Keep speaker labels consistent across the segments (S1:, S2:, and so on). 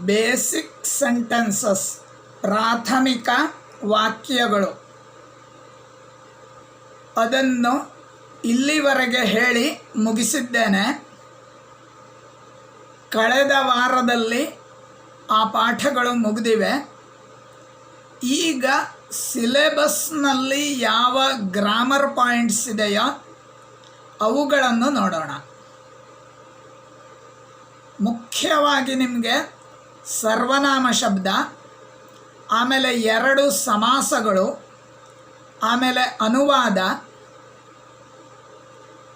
S1: Basic sentences, ಪ್ರಾಥಮಿಕ ವಾಕ್ಯಗಳು, ಅದನ್ನು ಇಲ್ಲಿವರೆಗೆ ಹೇಳಿ ಮುಗಿಸಿದ್ದೇನೆ. ಕಳೆದ ವಾರದಲ್ಲಿ ಆ ಪಾಠಗಳು ಮುಗಿದಿವೆ. ಈಗ ಸಿಲೆಬಸ್ನಲ್ಲಿ ಯಾವ ಗ್ರಾಮರ್ ಪಾಯಿಂಟ್ಸ್ ಇದೆಯೋ ಅವುಗಳನ್ನು ನೋಡೋಣ. ಮುಖ್ಯವಾಗಿ ನಿಮಗೆ ಸರ್ವನಾಮ ಶಬ್ದ, ಆಮೇಲೆ 2 ಸಮಾಸಗಳು, ಆಮೇಲೆ ಅನುವಾದ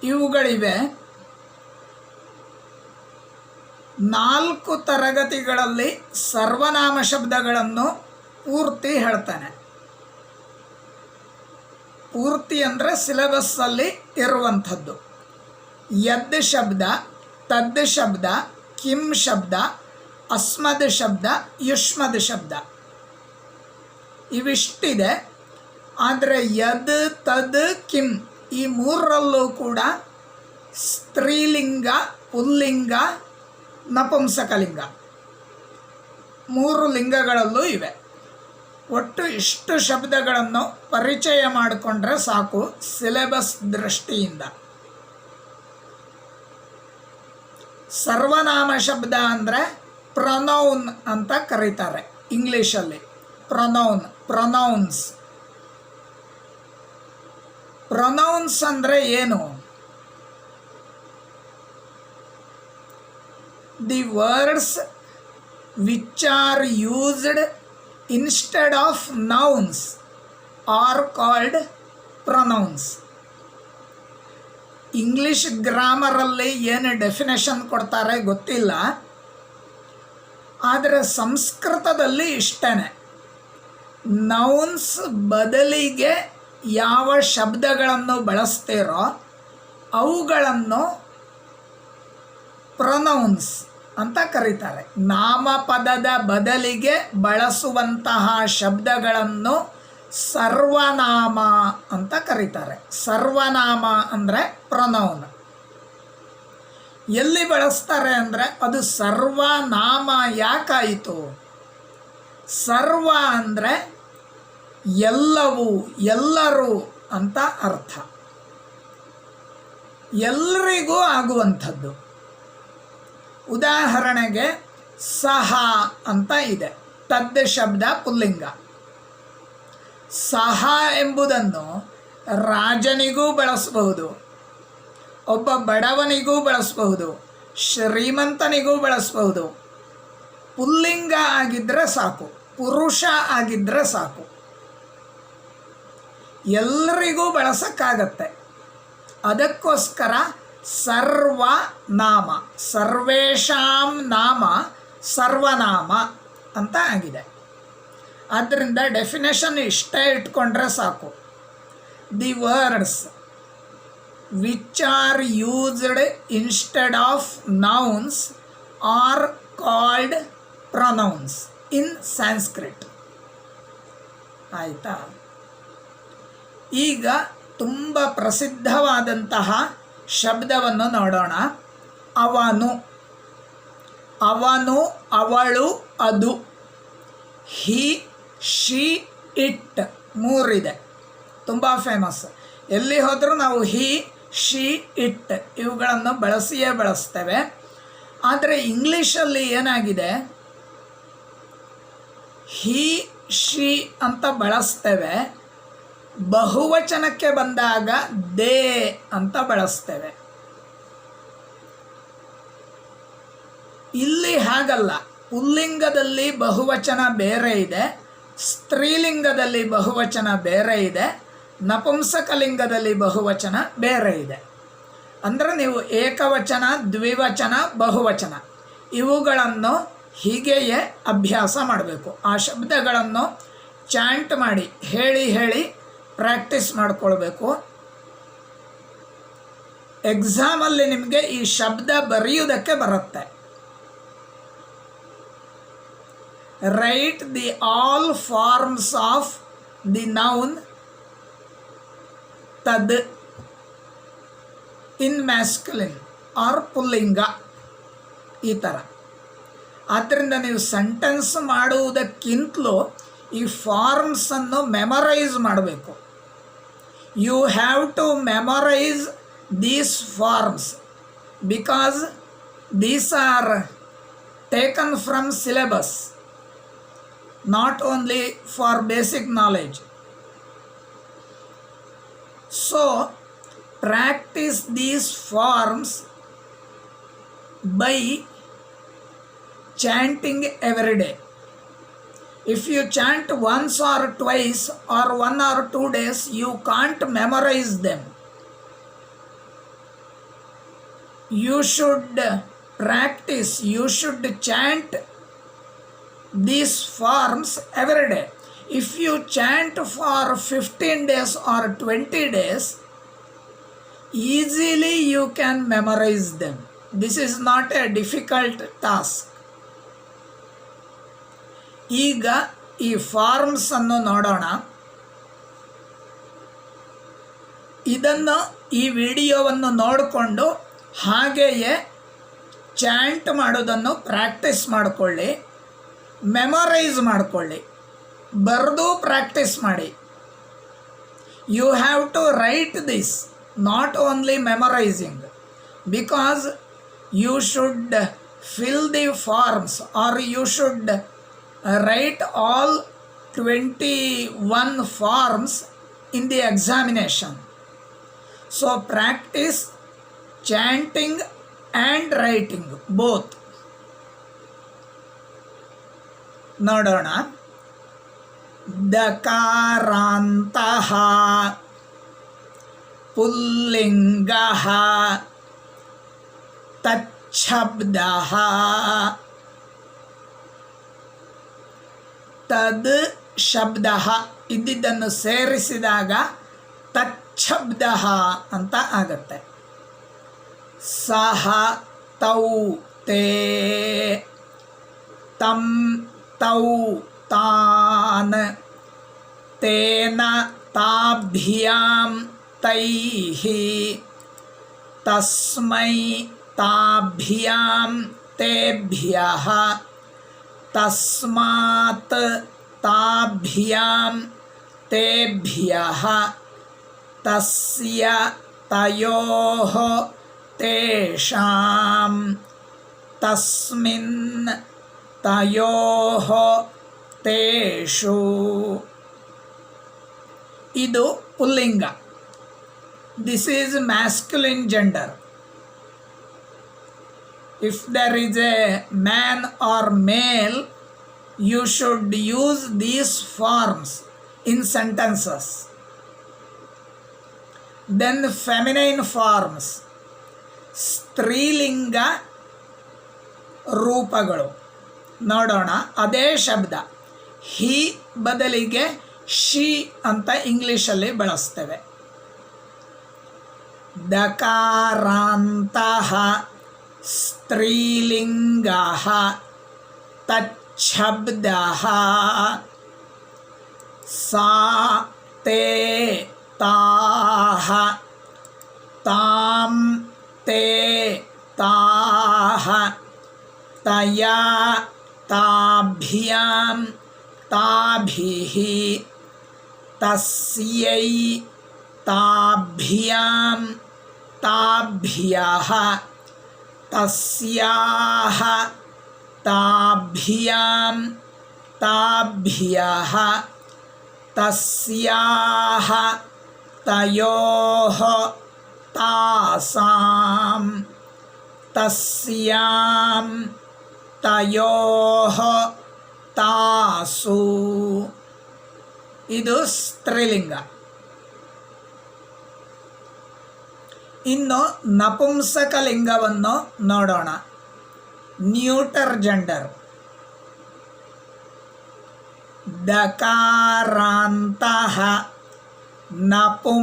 S1: ಇವುಗಳಿವೆ. 4 ತರಗತಿಗಳಲ್ಲಿ ಸರ್ವನಾಮ ಶಬ್ದಗಳನ್ನು ಪೂರ್ತಿ ಹೇಳ್ತಾನೆ. ಪೂರ್ತಿ ಅಂದರೆ ಸಿಲೆಬಸ್ಸಲ್ಲಿ ಇರುವಂಥದ್ದು. ಯದ್ ಶಬ್ದ, ತದ್ ಶಬ್ದ, ಕಿಂ ಶಬ್ದ, ಅಸ್ಮದ್ ಶಬ್ದ, ಯುಷ್ಮದ್ ಶಬ್ದ ಇವಿಷ್ಟಿದೆ. ಆದರೆ ಯದ್, ತದ್, ಕಿಂ ಈ 3ರಲ್ಲೂ ಕೂಡ ಸ್ತ್ರೀಲಿಂಗ, ಪುಲ್ಲಿಂಗ, ನಪುಂಸಕಲಿಂಗ 3 ಲಿಂಗಗಳಲ್ಲೂ ಇವೆ. ಒಟ್ಟು ಇಷ್ಟು ಶಬ್ದಗಳನ್ನು ಪರಿಚಯ ಮಾಡಿಕೊಂಡ್ರೆ ಸಾಕು ಸಿಲೆಬಸ್ ದೃಷ್ಟಿಯಿಂದ. ಸರ್ವನಾಮ ಶಬ್ದ ಅಂದರೆ ಪ್ರೊನೌನ್ ಅಂತ ಕರೀತಾರೆ ಇಂಗ್ಲೀಷಲ್ಲಿ. ಪ್ರೊನೌನ್ಸ್ ಅಂದರೆ ಏನು? The words which are used instead of nouns are called pronouns. English ಗ್ರಾಮರಲ್ಲಿ ಏನು ಡೆಫಿನೇಷನ್ ಕೊಡ್ತಾರೆ ಗೊತ್ತಿಲ್ಲ, ಆದರೆ ಸಂಸ್ಕೃತದಲ್ಲಿ ಇಷ್ಟೇ. ನೌನ್ಸ್ ಬದಲಿಗೆ ಯಾವ ಶಬ್ದಗಳನ್ನು ಬಳಸ್ತೀರೋ ಅವುಗಳನ್ನು ಪ್ರೊನೌನ್ಸ್ ಅಂತ ಕರೀತಾರೆ. ನಾಮಪದದ ಬದಲಿಗೆ ಬಳಸುವಂತಹ ಶಬ್ದಗಳನ್ನು ಸರ್ವನಾಮ ಅಂತ ಕರೀತಾರೆ. ಸರ್ವನಾಮ ಅಂದರೆ ಪ್ರೊನೌನ್. ಎಲ್ಲಿ ಬಳಸ್ತಾರೆ ಅಂದರೆ ಅದು ಸರ್ವನಾಮ ಯಾಕಾಯಿತು? ಸರ್ವ ಅಂದರೆ ಎಲ್ಲವೂ, ಎಲ್ಲರೂ ಅಂತ ಅರ್ಥ. ಎಲ್ಲರಿಗೂ ಆಗುವಂಥದ್ದು. ಉದಾಹರಣೆಗೆ ಸಹ ಅಂತ ಇದೆ, ತದ್ ಶಬ್ದ ಪುಲ್ಲಿಂಗ. ಸಹ ಎಂಬುದನ್ನು ರಾಜನಿಗೂ ಬಳಸಬಹುದು, ಒಬ್ಬ ಬಡವನಿಗೂ ಬಳಸಬಹುದು, ಶ್ರೀಮಂತನಿಗೂ ಬಳಸಬಹುದು. ಪುಲ್ಲಿಂಗ ಆಗಿದ್ದರೆ ಸಾಕು, ಪುರುಷ ಆಗಿದ್ದರೆ ಸಾಕು, ಎಲ್ಲರಿಗೂ ಬಳಸಕ್ಕಾಗತ್ತೆ. ಅದಕ್ಕೋಸ್ಕರ ಸರ್ವನಾಮ, ಸರ್ವೇಷಾಂ ನಾಮ ಸರ್ವನಾಮ ಅಂತ ಆಗಿದೆ. ಆದ್ದರಿಂದ ಡೆಫಿನೇಷನ್ ಇಷ್ಟೇ ಇಟ್ಕೊಂಡ್ರೆ ಸಾಕು. The words which are used instead of nouns are called pronouns in Sanskrit. ಆಯಿತಾ? ಈಗ ತುಂಬ ಪ್ರಸಿದ್ಧವಾದಂತಹ ಶಬ್ದವನ್ನು ನೋಡೋಣ. ಅವನು, ಅವನು, ಅವಳು, ಅದು. ಹಿ, ಶಿ, ಇಟ್ 3 ಇದೆ, ತುಂಬ ಫೇಮಸ್. ಎಲ್ಲಿ ಹೋದರೂ ನಾವು ಹಿ, ಶಿ, ಇಟ್ ಇವುಗಳನ್ನು ಬಳಸಿಯೇ ಬಳಸ್ತೇವೆ. ಆದರೆ ಇಂಗ್ಲೀಷಲ್ಲಿ ಏನಾಗಿದೆ, ಹಿ, ಶಿ ಅಂತ ಬಳಸ್ತೇವೆ, ಬಹುವಚನಕ್ಕೆ ಬಂದಾಗ ದೇ ಅಂತ ಬಳಸ್ತೇವೆ. ಇಲ್ಲಿ ಹಾಗಲ್ಲ. ಪುಲ್ಲಿಂಗದಲ್ಲಿ ಬಹುವಚನ ಬೇರೆ ಇದೆ, ಸ್ತ್ರೀಲಿಂಗದಲ್ಲಿ ಬಹುವಚನ ಬೇರೆ ಇದೆ, ನಪುಂಸಕಲಿಂಗದಲ್ಲಿ ಬಹುವಚನ ಬೇರೆ ಇದೆ. ಅಂದರೆ ನೀವು ಏಕವಚನ, ದ್ವಿವಚನ, ಬಹುವಚನ ಇವುಗಳನ್ನು ಹೀಗೆಯೇ ಅಭ್ಯಾಸ ಮಾಡಬೇಕು. ಆ ಶಬ್ದಗಳನ್ನು ಚಾಂಟ್ ಮಾಡಿ ಹೇಳಿ ಹೇಳಿ ಪ್ರಾಕ್ಟೀಸ್ ಮಾಡಿಕೊಳ್ಬೇಕು. ಎಕ್ಸಾಮಲ್ಲಿ ನಿಮಗೆ ಈ ಶಬ್ದ ಬರೆಯುವುದಕ್ಕೆ ಬರುತ್ತೆ. Write the all forms of the noun that in ಮ್ಯಾಸ್ಕ್ಯುಲಿನ್ R ಪುಲ್ಲಿಂಗ, ಈ ಥರ. ಆದ್ದರಿಂದ ನೀವು ಸೆಂಟೆನ್ಸ್ ಮಾಡುವುದಕ್ಕಿಂತಲೂ ಈ ಫಾರ್ಮ್ಸನ್ನು ಮೆಮರೈಸ್ ಮಾಡಬೇಕು. You have to memorise these forms because these are taken from syllabus, not only for basic knowledge. So practice these forms by chanting every day. If you chant once or twice or 1 or 2 days, you can't memorize them. You should practice, you should chant these forms every day. If you chant for 15 days or 20 days, easily you can memorize them. This is not a difficult task. ಈಗ ಈ forms ಅನ್ನು ನೋಡೋಣ. ಇದನ್ನು ಈ ವಿಡಿಯೋವನ್ನು ನೋಡಿಕೊಂಡು ಹಾಗೆಯೇ chant ಮಾಡೋದನ್ನು ಪ್ರಾಕ್ಟೀಸ್ ಮಾಡಿಕೊಳ್ಳಿ, ಮೆಮೊರೈಸ್ ಮಾಡಿಕೊಳ್ಳಿ, ಬರೆದು ಪ್ರಾಕ್ಟೀಸ್ ಮಾಡಿ. You have to write this, not only memorising, because you should fill the forms or you should write all 21 forms in the examination. So practice chanting and writing both. ನೋಡೋಣ. ದಕಾರಾಂತಃ ಪುಲ್ಲಿಂಗಃ ತಚ್ಛಬ್ದಃ ತದ್ ಶಬ್ದ ಇದ್ದಿದ್ದನ್ನು ಸೇರಿಸಿದಾಗ ತಚ್ಛಬ್ದ ಅಂತ ಆಗತ್ತೆ. ಸಹ ತೌ ತೇ ತಂ ತೌ ತಾನ್ ತೇನ ತಾಭ್ಯಾಂ ತೈಃ ತಸ್ಮೈ ತಾಭ್ಯಾಂ ತೇಭ್ಯಃ ತಸ್ಮಾತ್ ತಾಭ್ಯಾಂ ತೇಭ್ಯಃ ತಸ್ಯ ತಯೋಃ ತೇಷಾಂ ತಸ್ಮಿನ್ ತಯೋಃ ತೇಷು. ಇದು ಪುಲ್ಲಿಂಗ. This is masculine gender. If there is a man or male, you should use these forms in sentences. Then feminine forms, ಸ್ತ್ರೀಲಿಂಗ ರೂಪಗಳು ನೋಡೋಣ. ಅದೇ ಶಬ್ದ ಹಿ ಬದಲಿಗೆ ಶಿ ಅಂತ ಇಂಗ್ಲೀಷಲ್ಲಿ ಬಳಸ್ತೇವೆ. ದಕಾರಾಂತಃ ಸ್ತ್ರೀಲಿಂಗಃ ತಚ್ಛಬ್ದಃ ಸಾ ತೇ ತಾಃ ತಾಂ ತೇ ತಾಃ ತಯಾ ತಾಭ್ಯಾಂ ತಾಭಿಃ ತಸ್ಯೈ ತಾಭ್ಯಾಂ ತಾಭ್ಯಃ ತಸ್ಯಾಹ ತಾಭ್ಯಾಂ ತಾಭ್ಯಃ ತಸ್ಯಾಹ ತಯೋಃ ತಾಸಾಂ ತಸ್ಯಾಂ ತಯೋಃ ತಾಸು. ಇದು ಸ್ತ್ರೀಲಿಂಗ. ಇನ್ನು ನಪುಂಸಕಲಿಂಗವನ್ನು ನೋಡೋಣ. Neuter gender. ದಕಾರಾಂತಃ ನಪುಂಸಕಲಿಂಗಃ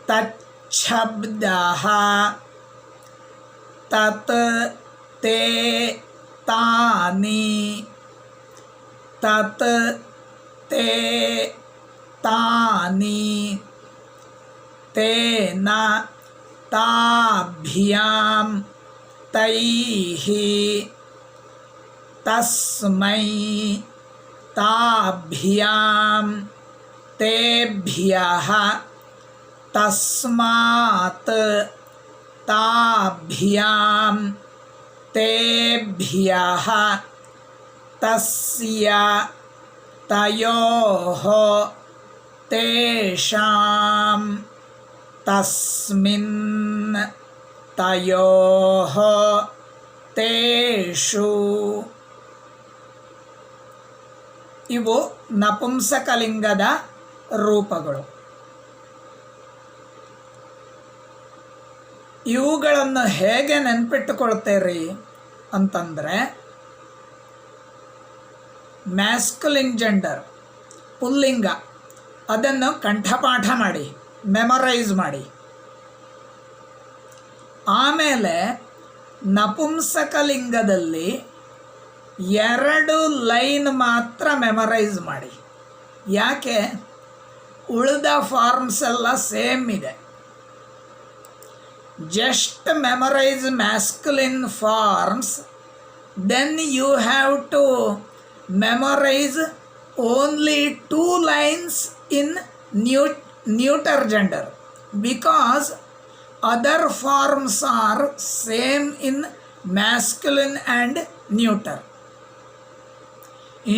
S1: ತಚ್ಛಬ್ದಃ ತತ್ ತೇ ತಾನಿ ತತ್ ತೇ ತಾನಿ ತೇನ ತಾಭ್ಯಾಂ ತೈಹಿ ತಸ್ಮೈ ತಾಭ್ಯಾಂ ತೇಭ್ಯಃ ತಸ್ಮಾತ್ ತಾಭ್ಯಾಂ ತೇಭ್ಯಃ ತಸ್ಯ ತಯೋಃ ತೇಷಾಂ ತಸ್ಮಿನ್ ತಯೋಃ ತೇಷು. ಇವು ನಪುಂಸಕಲಿಂಗದ ರೂಪಗಳು. ಇವುಗಳನ್ನು ಹೇಗೆ ನೆನಪಿಟ್ಟುಕೊಳ್ತೀರಿ ಅಂತಂದರೆ, ಮ್ಯಾಸ್ಕುಲಿನ್ ಜೆಂಡರ್ ಪುಲ್ಲಿಂಗ ಅದನ್ನು ಕಂಠಪಾಠ ಮಾಡಿ, ಮೆಮೊರೈಸ್ ಮಾಡಿ. ಆಮೇಲೆ ನಪುಂಸಕಲಿಂಗದಲ್ಲಿ 2 ಲೈನ್ ಮಾತ್ರ ಮೆಮೊರೈಸ್ ಮಾಡಿ. ಯಾಕೆ? ಉಳಿದ ಫಾರ್ಮ್ಸ್ ಎಲ್ಲ ಸೇಮ್ ಇದೆ. Just memorize masculine forms, then you have to memorize only 2 lines in neuter gender, because other forms are same in masculine and neuter.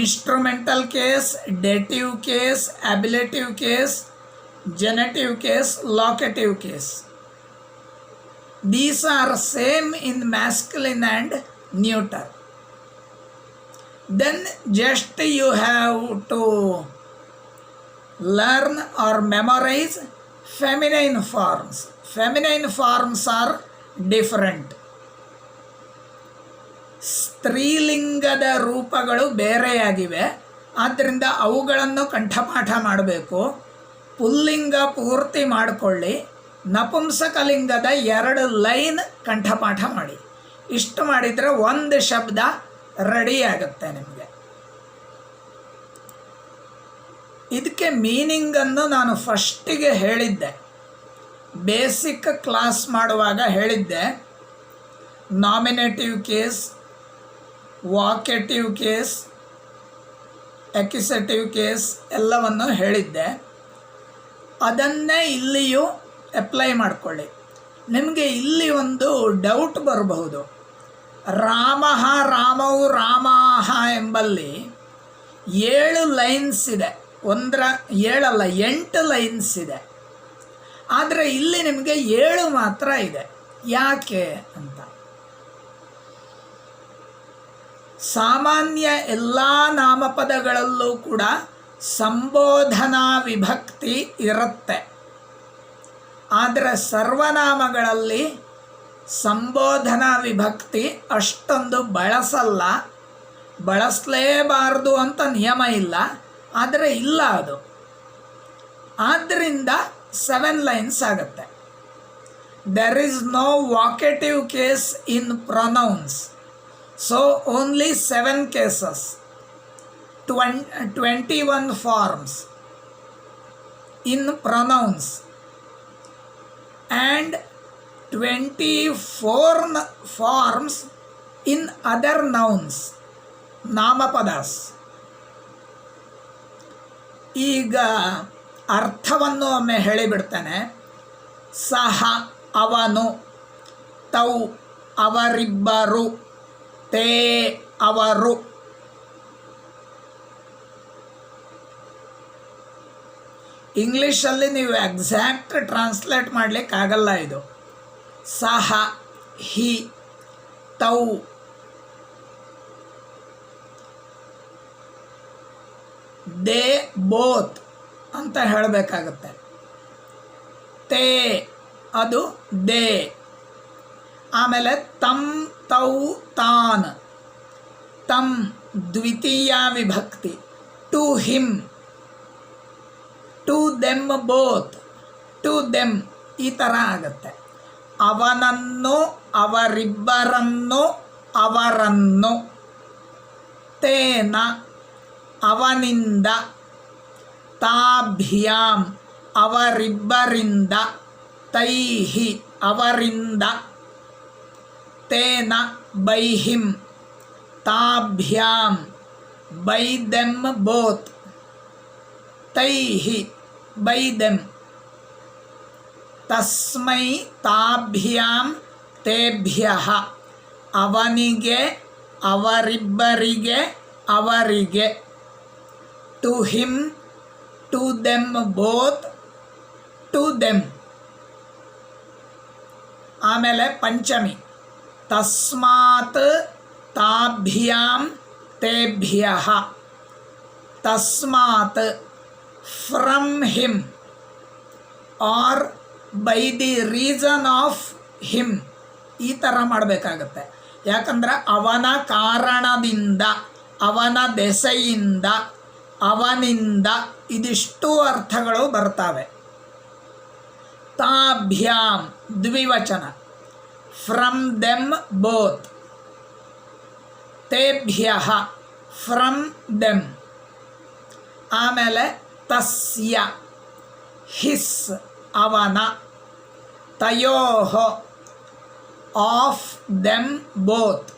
S1: Instrumental case, dative case, ablative case, genitive case, locative case. These are same in masculine and neuter. Then just you have to learn or memorize feminine forms. Feminine forms are different. ಸ್ತ್ರೀಲಿಂಗದ ರೂಪಗಳು ಬೇರೆಯಾಗಿವೆ, ಆದ್ದರಿಂದ ಅವುಗಳನ್ನು ಕಂಠಪಾಠ ಮಾಡಬೇಕು. ಪುಲ್ಲಿಂಗ ಪೂರ್ತಿ ಮಾಡಿಕೊಳ್ಳಿ, ನಪುಂಸಕಲಿಂಗದ 2 line ಕಂಠಪಾಠ ಮಾಡಿ. ಇಷ್ಟು ಮಾಡಿದರೆ 1 ಶಬ್ದ ರೆಡಿ ಆಗುತ್ತೆ ನಿಮಗೆ. ಇದಕ್ಕೆ ಮೀನಿಂಗನ್ನು ನಾನು ಫಸ್ಟಿಗೆ ಹೇಳಿದ್ದೆ, ಬೇಸಿಕ್ ಕ್ಲಾಸ್ ಮಾಡುವಾಗ ಹೇಳಿದ್ದೆ. ನಾಮಿನೇಟಿವ್ ಕೇಸ್, ವಾಕೇಟಿವ್ ಕೇಸ್, ಎಕ್ಯುಸೇಟಿವ್ ಕೇಸ್ ಎಲ್ಲವನ್ನು ಹೇಳಿದ್ದೆ. ಅದನ್ನೇ ಇಲ್ಲಿಯೂ ಅಪ್ಲೈ ಮಾಡಿಕೊಳ್ಳಿ. ನಿಮಗೆ ಇಲ್ಲಿ ಒಂದು ಡೌಟ್ ಬರಬಹುದು. ರಾಮಃ, ರಾಮವು, ರಾಮಾಹ ಎಂಬಲ್ಲಿ 7 ಲೈನ್ಸ್ ಇದೆ. 7 ಅಲ್ಲ 8 ಲೈನ್ಸ್ ಇದೆ. ಆದರೆ ಇಲ್ಲಿ ನಿಮಗೆ 7 ಮಾತ್ರ ಇದೆ. ಯಾಕೆ ಅಂತ, ಸಾಮಾನ್ಯ ಎಲ್ಲ ನಾಮಪದಗಳಲ್ಲೂ ಕೂಡ ಸಂಬೋಧನಾ ವಿಭಕ್ತಿ ಇರುತ್ತೆ. ಆದರೆ ಸರ್ವನಾಮಗಳಲ್ಲಿ ಸಂಬೋಧನಾ ವಿಭಕ್ತಿ ಅಷ್ಟೊಂದು ಬಳಸಲ್ಲ. ಬಳಸಲೇಬಾರ್ದು ಅಂತ ನಿಯಮ ಇಲ್ಲ, ಆದರೆ ಇಲ್ಲ ಅದು. ಆದ್ದರಿಂದ 7 ಲೈನ್ಸ್ ಆಗುತ್ತೆ. There is no vocative case in pronouns, so only 7 cases, 21 forms in pronouns and 24 forms in other nouns, ನಾಮಪದಾಸ್. ಈಗ ಅರ್ಥವನ್ನು ಒಮ್ಮೆ ಹೇಳಿಬಿಡ್ತಾನೆ. ಸಹ ಅವನು, ತೌ ಅವರಿಬ್ಬರು, ತೇ ಅವರು. ಇಂಗ್ಲೀಷಲ್ಲಿ ನೀವು ಎಕ್ಸಾಕ್ಟ್ ಟ್ರಾನ್ಸ್ಲೇಟ್ ಮಾಡಲಿಕ್ಕಾಗಲ್ಲ. ಇದು ಸಹ, ಹಿ, ತೌ, ದೇ, ಬೋತ್ ಅಂತ ಹೇಳಬೇಕಾಗತ್ತೆ. ತೇ ಅದು ದೇ. ಆಮೇಲೆ ತಮ್, ತೌ, ತಾನ್. ತಮ್ ದ್ವಿತೀಯ ವಿಭಕ್ತಿ, to him, to them both, to them ಈ ಥರ ಆಗುತ್ತೆ. ಅವನನ್ನು, ಅವರಿಬ್ಬರನ್ನು, ಅವರನ್ನು. ತೇನ ಅವನಿಂದ, ತಾಭ್ಯಾಂ ಅವರಿಬ್ಬರಿಂದ, ತೈಹಿ ಅವರಿಂದ, ತೇನ ಬೈ ಹಿಮ್, ತಾಭ್ಯಾಂ ಬೈ ದೆಮ್ ಬೋತ್, ತೈಹಿ ಬೈ ದೆಮ್, ತಸ್ಮೈ ತಾಭ್ಯಾಂ ತೇಭ್ಯಃ ಅವನಿಗೆ ಅವರಿಬ್ಬರಿಗೆ ಅವರಿಗೆ, to him to them both to them. ಆಮೇಲೆ ಪಂಚಮಿ ತಸ್ಮಾತ್ ತಾಭ್ಯಾಂ ತೇಭ್ಯಃ, ತಸ್ಮಾತ್ from him or by the reason of him, ಈ ಥರ ಮಾಡಬೇಕಾಗತ್ತೆ. ಯಾಕಂದರೆ ಅವನ ಕಾರಣದಿಂದ, ಅವನ ದೆಸೆಯಿಂದ, ಅವನಿಂದ, ಇದಿಷ್ಟು ಅರ್ಥಗಳು ಬರ್ತವೆ. ತಾಭ್ಯಾಂ ದ್ವಿವಚನ, ಫ್ರಮ್ ದೆಮ್ ಬೋತ್, ತೇಭ್ಯಃ ಫ್ರಮ್ ದೆಮ್. ಆಮೇಲೆ ತಸ್ಯ ಹಿಸ್ ಅವನ, ತಯೋಃ ಆಫ್ ದೆಮ್ ಬೋತ್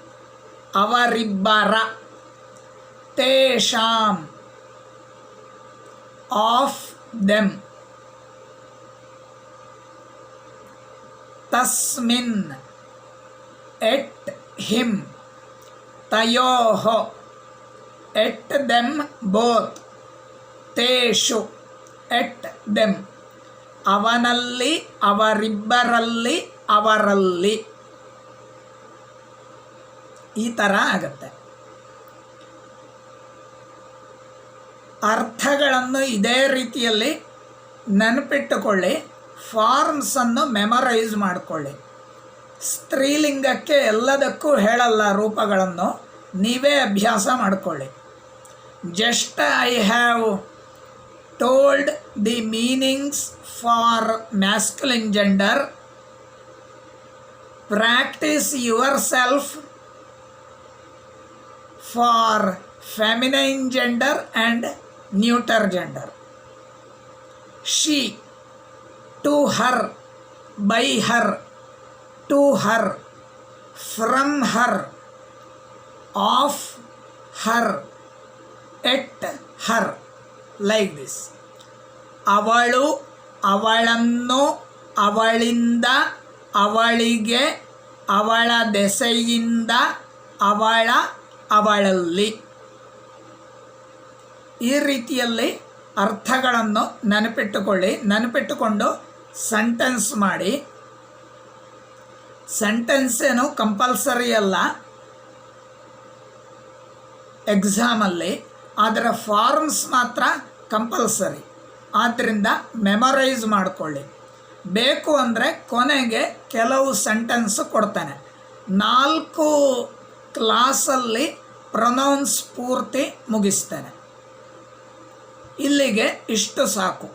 S1: ಅವರಿಬ್ಬರ, ತೇಷಾಂ ಆಫ್ ದೆಮ್, ತಸ್ಮಿನ್ ಎಟ್ ಹಿಮ್, ತಯೋಃ ಎಟ್ ದೆಮ್ ಬೋತ್, ತೇಷು ಎಟ್ ದೆಮ್ ಅವನಲ್ಲಿ ಅವರಿಬ್ಬರಲ್ಲಿ ಅವರಲ್ಲಿ, ಈ ಥರ ಆಗತ್ತೆ. ಅರ್ಥಗಳನ್ನು ಇದೇ ರೀತಿಯಲ್ಲಿ ನೆನಪಿಟ್ಟುಕೊಳ್ಳಿ, ಫಾರ್ಮ್ಸನ್ನು ಮೆಮೊರೈಸ್ ಮಾಡಿಕೊಳ್ಳಿ. ಸ್ತ್ರೀಲಿಂಗಕ್ಕೆ ಎಲ್ಲದಕ್ಕೂ ಹೇಳಲ್ಲ ರೂಪಗಳನ್ನು, ನೀವೇ ಅಭ್ಯಾಸ ಮಾಡಿಕೊಳ್ಳಿ. Just I have told the meanings for masculine gender. Practise yourself for feminine gender and neuter gender. She, to her, by her, to her, from her, of her, at her, like this. ಅವಳು, ಅವಳನ್ನು, ಅವಳಿಂದ, ಅವಳಿಗೆ, ಅವಳ ದೆಸೆಯಿಂದ, ಅವಳ, ಅವಳಲ್ಲಿ. ಈ ರೀತಿಯಲ್ಲಿ ಅರ್ಥಗಳನ್ನು ನೆನಪಿಟ್ಟುಕೊಳ್ಳಿ. ನೆನಪಿಟ್ಟುಕೊಂಡು ಸೆಂಟೆನ್ಸ್ ಮಾಡಿ. ಸೆಂಟೆನ್ಸ್ ಏನು ಕಂಪಲ್ಸರಿ ಅಲ್ಲ ಎಕ್ಸಾಮಲ್ಲಿ, ಅದರ ಫಾರ್ಮ್ಸ್ ಮಾತ್ರ ಕಂಪಲ್ಸರಿ. ಆದ್ದರಿಂದ ಮೆಮೊರೈಸ್ ಮಾಡಿಕೊಳ್ಳಿ. ಬೇಕು ಅಂದರೆ ಕೊನೆಗೆ ಕೆಲವು ಸೆಂಟೆನ್ಸ್ ಕೊಡ್ತಾನೆ. 4 ಕ್ಲಾಸಲ್ಲಿ ಪ್ರೊನೌನ್ಸ್ ಪೂರ್ತಿ ಮುಗಿಸ್ತೇನೆ. ಇಲ್ಲಿಗೆ ಇಷ್ಟು ಸಾಕು.